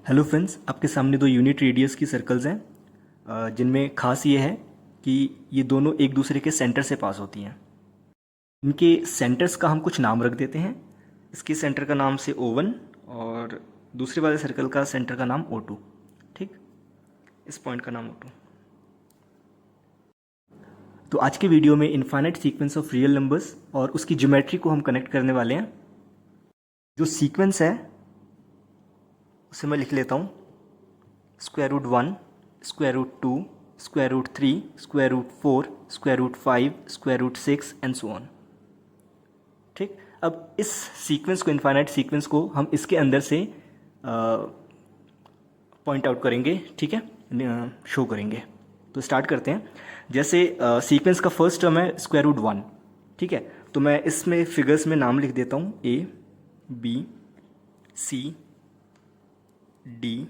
Hello friends, आपके सामने दो यूनिट रेडियस की सर्कल्स हैं जिनमें खास ये है कि ये दोनों एक दूसरे के सेंटर से पास होती हैं। इनके सेंटर्स का हम कुछ नाम रख देते हैं। इसके सेंटर का नाम से O1 और दूसरे वाले सर्कल का सेंटर का नाम O2। ठीक, इस पॉइंट का नाम O2। तो आज के वीडियो में infinite sequence of real numbers और उसकी ज्योमेट्री को हम कनेक्ट करने वाले हैं। जो सीक्वेंस है उसे मैं लिख लेता हूँ √1, √2, √3, √4, √5, √6 एंड सो ऑन। ठीक, अब इस सीक्वेंस को, इनफाइनाइट सीक्वेंस को हम इसके अंदर से पॉइंट आउट करेंगे, ठीक है, शो करेंगे। तो स्टार्ट करते हैं। जैसे सीक्वेंस का फर्स्ट टर्म है √1, ठीक है, तो मैं इसमें फिगर्स में नाम लिख देता हूँ A, B, C, D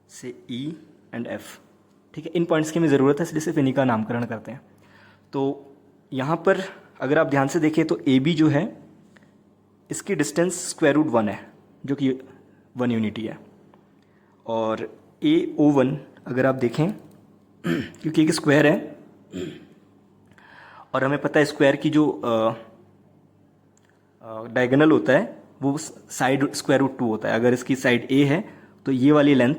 से E एंड F। ठीक है, इन पॉइंट्स की हमें ज़रूरत है, इसलिए सिर्फ इन्हीं का नामकरण करते हैं। तो यहाँ पर अगर आप ध्यान से देखें तो AB जो है इसकी डिस्टेंस √1 है, जो कि 1 यूनिट ही है। और AO1 अगर आप देखें क्योंकि एक स्क्वायर है और हमें पता है स्क्वायर की जो डायगोनल होता है वो साइड √2 होता है। अगर इसकी साइड A है तो ये वाली लेंथ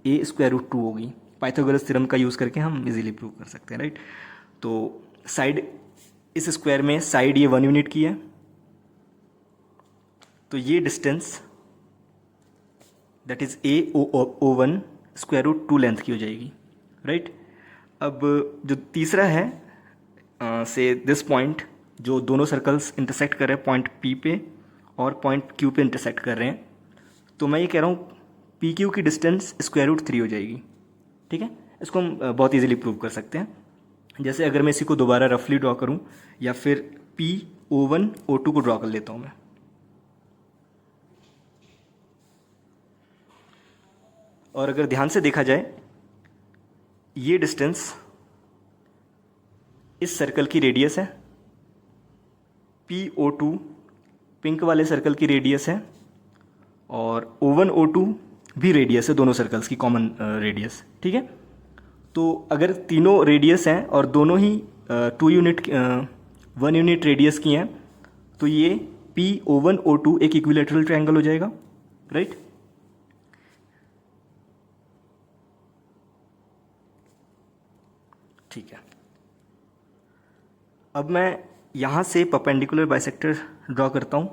A √2 होगी। पाइथागोरस थ्योरम का यूज़ करके हम इजीली प्रूव कर सकते हैं, राइट। तो साइड, इस स्क्वायर में साइड ये 1 यूनिट की है, तो ये distance that is AO1 √2 length की हो जाएगी, राइट। अब जो तीसरा है से दिस पॉइंट, जो दोनों सर्कल्स इंटरसेक्ट कर रहे हैं पॉइंट P पे और पॉइंट Q पे इंटरसेक्ट कर रहे हैं, तो मैं ये कह रहा हूँ PQ की डिस्टेंस √3 हो जाएगी। ठीक है, इसको हम बहुत इजीली प्रूव कर सकते हैं। जैसे अगर मैं इसी को दोबारा रफली ड्रॉ करूं या फिर PO1 O2 को ड्रॉ कर लेता हूं मैं। और अगर ध्यान से देखा जाए ये डिस्टेंस इस सर्कल की रेडियस है, PO2 पिंक वाले सर्कल की रेडियस है और O1 O2 भी रेडियस है, दोनों सर्कल्स की कॉमन रेडियस। ठीक है, तो अगर तीनों रेडियस हैं और दोनों ही 1 यूनिट रेडियस की हैं, तो ये PO1 O2 एक इक्विलैटरल ट्रायंगल हो जाएगा, राइट। ठीक है, अब मैं यहाँ से परपेंडिकुलर बाइसेक्टर ड्रॉ करता हूँ।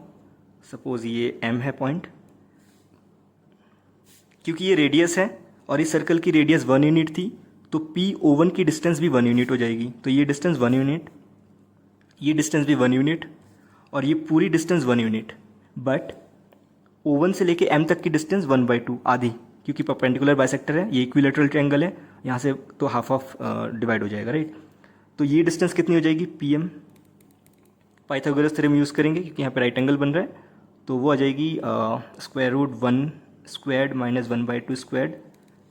सपोज ये M है पॉइंट, क्योंकि ये रेडियस है और इस सर्कल की रेडियस 1 यूनिट थी, तो PO1 की डिस्टेंस भी 1 यूनिट हो जाएगी। तो ये डिस्टेंस 1 यूनिट, ये डिस्टेंस भी 1 यूनिट और ये पूरी डिस्टेंस 1 यूनिट। बट O1 से लेके M तक की डिस्टेंस 1/2 आधी, क्योंकि परपेंडिकुलर बाइसेक्टर है, ये इक्विलैटरल ट्रायंगल है, यहाँ से तो हाफ ऑफ डिवाइड हो जाएगा, राइट। तो ये डिस्टेंस कितनी हो जाएगी PM। पाइथागोरस थ्योरम यूज़ करेंगे क्योंकि यहाँ पे राइट एंगल बन रहा है, तो वो आ जाएगी √1 squared minus 1/2 squared,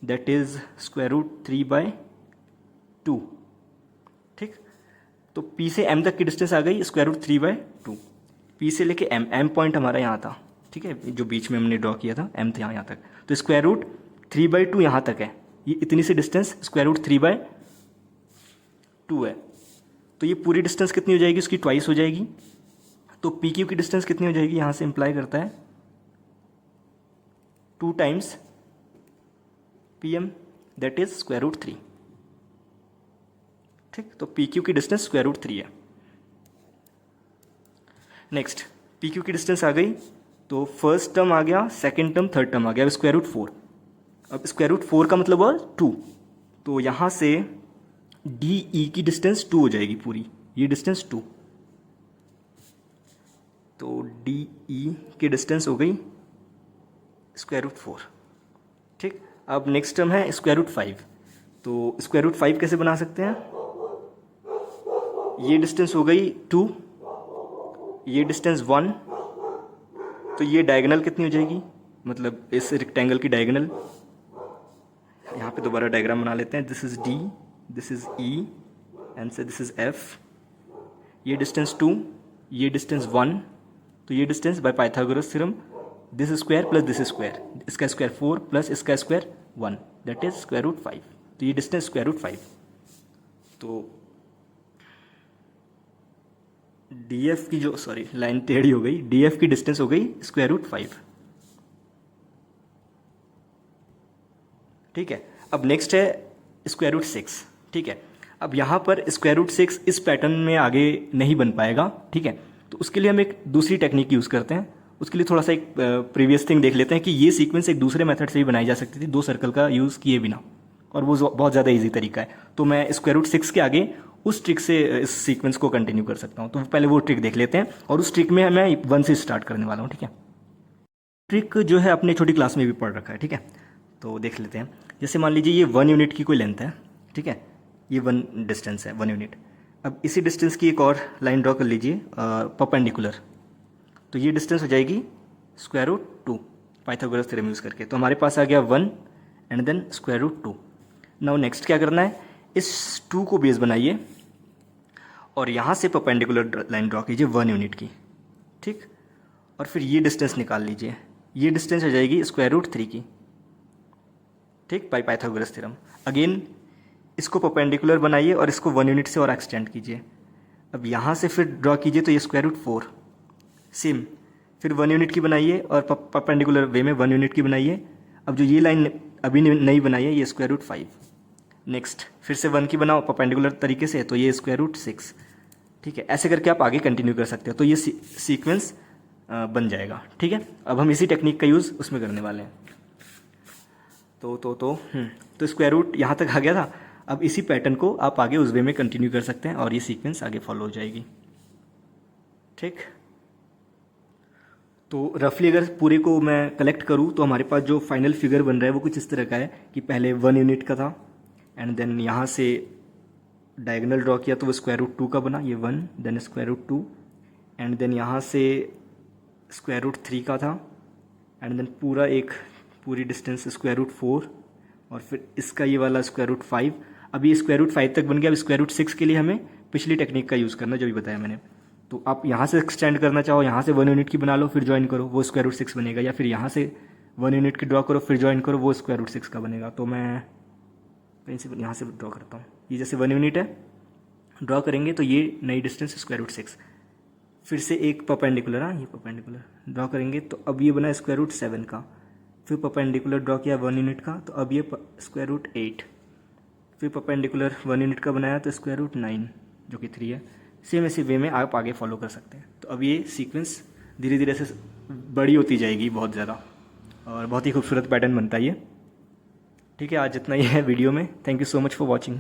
that is √3/2। ठीक, तो P से M तक की डिस्टेंस आ गई √3/2। P से लेके M पॉइंट हमारा यहाँ था, ठीक है, जो बीच में हमने ड्रॉ किया था, M था यहाँ तक, तो √3/2 यहाँ तक है। ये इतनी सी डिस्टेंस √3/2 है। तो ये पूरी डिस्टेंस कितनी हो जाएगी, उसकी ट्वाइस हो जाएगी। तो PQ की डिस्टेंस कितनी हो जाएगी, यहाँ से इंप्लाई करता है 2 टाइम्स PM, दैट इज √3। ठीक, तो PQ की डिस्टेंस √3 है। नेक्स्ट PQ की डिस्टेंस आ गई, तो फर्स्ट टर्म आ गया, सेकेंड टर्म, थर्ड टर्म आ गया, अब √4। अब √4 का मतलब हुआ 2, तो यहाँ से DE की डिस्टेंस 2 हो जाएगी पूरी, ये डिस्टेंस 2, तो DE की डिस्टेंस हो गई √4। ठीक, अब नेक्स्ट टर्म है √5। तो √5 कैसे बना सकते हैं, ये डिस्टेंस हो गई 2, ये डिस्टेंस 1, तो ये डायगोनल कितनी हो जाएगी, मतलब इस रेक्टेंगल की डायगोनल। यहाँ पे दोबारा डायग्राम बना लेते हैं। This is D, this is E and say this is F। ये डिस्टेंस 2, ये डिस्टेंस 1, तो ये distance by Pythagoras theorem this square plus this square, इसका स्क्वायर 4 प्लस इसका square 1, that is square root 5। तो ये डिस्टेंस स्क्वायर रूट 5। तो D F की जो, सॉरी लाइन टेढ़ी हो गई, डी एफ की डिस्टेंस हो गई स्क्वायर रूट 5। ठीक है, अब नेक्स्ट है स्क्वायर रूट 6। ठीक है, अब यहाँ पर स्क्वायर रूट 6 इस पैटर्न में आगे नहीं बन पाएगा। ठीक है, तो उसके लिए हम एक दूसरी टेक्निक यूज़ करते हैं। उसके लिए थोड़ा सा एक प्रीवियस थिंग देख लेते हैं कि ये सीक्वेंस एक दूसरे मेथड से भी बनाई जा सकती थी, 2 सर्कल का यूज़ किए बिना, और वो बहुत ज़्यादा ईजी तरीका है। तो मैं स्क्वायर रूट 6 के आगे उस ट्रिक से इस सीक्वेंस को कंटिन्यू कर सकता हूँ। तो पहले वो ट्रिक देख लेते हैं, और उस ट्रिक में मैं 1 से स्टार्ट करने वाला हूँ। ठीक है, ट्रिक जो है अपने छोटी क्लास में भी पढ़ रखा है। ठीक है, तो देख लेते हैं। जैसे मान लीजिए ये 1 यूनिट की कोई लेंथ है। ठीक है, ये 1 डिस्टेंस है, 1 यूनिट। अब इसी डिस्टेंस की एक और लाइन ड्रॉ कर लीजिए परपेंडिकुलर। तो ये डिस्टेंस हो जाएगी square root 2 Pythagoras theorem use करके। तो हमारे पास आ गया 1 and then square root 2। Now next क्या करना है, इस 2 को बेस बनाइए और यहाँ से परपेंडिकुलर लाइन ड्रॉ कीजिए 1 यूनिट की। ठीक, और फिर ये डिस्टेंस निकाल लीजिए, ये डिस्टेंस हो जाएगी स्क्वायर रूट 3 की। ठीक, बाय पाइथागोरस थ्योरम। अगेन इसको परपेंडिकुलर बनाइए और इसको 1 यूनिट से और एक्सटेंड कीजिए। अब यहाँ से फिर ड्रॉ कीजिए तो ये स्क्वायर रूट 4 सेम, फिर 1 यूनिट की बनाइए और परपेंडिकुलर वे में 1 यूनिट की बनाइए। अब जो ये लाइन अभी नहीं बनाई है, ये स्क्वायर रूट 5। नेक्स्ट फिर से 1 की बनाओ परपेंडिकुलर तरीके से, तो ये स्क्वायर रूट 6। ठीक है, ऐसे करके आप आगे कंटिन्यू कर सकते हो। तो ये सीक्वेंस बन जाएगा। ठीक है, अब हम इसी टेक्निक का यूज़ उसमें करने वाले हैं। तो स्क्वायर रूट यहाँ तक आ गया था। अब इसी पैटर्न को आप आगे उस वे में कंटिन्यू कर सकते हैं और ये सीक्वेंस आगे फॉलो हो जाएगी। ठीक, तो रफली अगर पूरे को मैं कलेक्ट करूँ तो हमारे पास जो फाइनल फिगर बन रहा है वो कुछ इस तरह का है कि पहले 1 यूनिट का था, एंड देन यहाँ से डायगोनल ड्रॉ किया तो वो स्क्वायर रूट 2 का बना, ये 1 then square root 2, and then यहाँ से स्क्वायर रूट 3 का था, एंड देन पूरी डिस्टेंस स्क्वायर रूट 4, और फिर इसका ये वाला स्क्वायर रूट 5। अब ये स्क्वायर रूट 5 तक बन गया। अब स्क्वायर रूट 6 के लिए हमें पिछली टेक्निक का यूज़ करना, जो भी बताया मैंने। तो आप यहाँ से एक्सटेंड करना चाहो, यहाँ से 1 यूनिट की बना लो फिर ज्वाइन करो, वो स्क्वायर रूट 6 बनेगा, या फिर यहाँ से 1 यूनिट की ड्रॉ करो फिर ज्वाइन करो, वो स्क्वायर रूट 6 का बनेगा। तो मैं कहीं से यहाँ से ड्रॉ करता हूँ। ये जैसे 1 यूनिट है, ड्रॉ करेंगे तो ये नई डिस्टेंस स्क्वायर रूट 6, फिर से एक परपेंडिकुलर, हाँ ये परपेंडिकुलर ड्रॉ करेंगे तो अब ये बना स्क्वायर रूट 7 का, फिर परपेंडिकुलर ड्रॉ किया 1 यूनिट का तो अब ये स्क्वायर रूट 8, फिर परपेंडिकुलर 1 यूनिट का बनाया तो स्क्वायर रूट 9 जो कि 3 है। सेम इसी वे में आप आगे फॉलो कर सकते हैं। तो अब ये सीक्वेंस धीरे धीरे से बड़ी होती जाएगी बहुत ज़्यादा, और बहुत ही खूबसूरत पैटर्न बनता है ये। ठीक है, आज जितना ही है वीडियो में। Thank you so much for watching.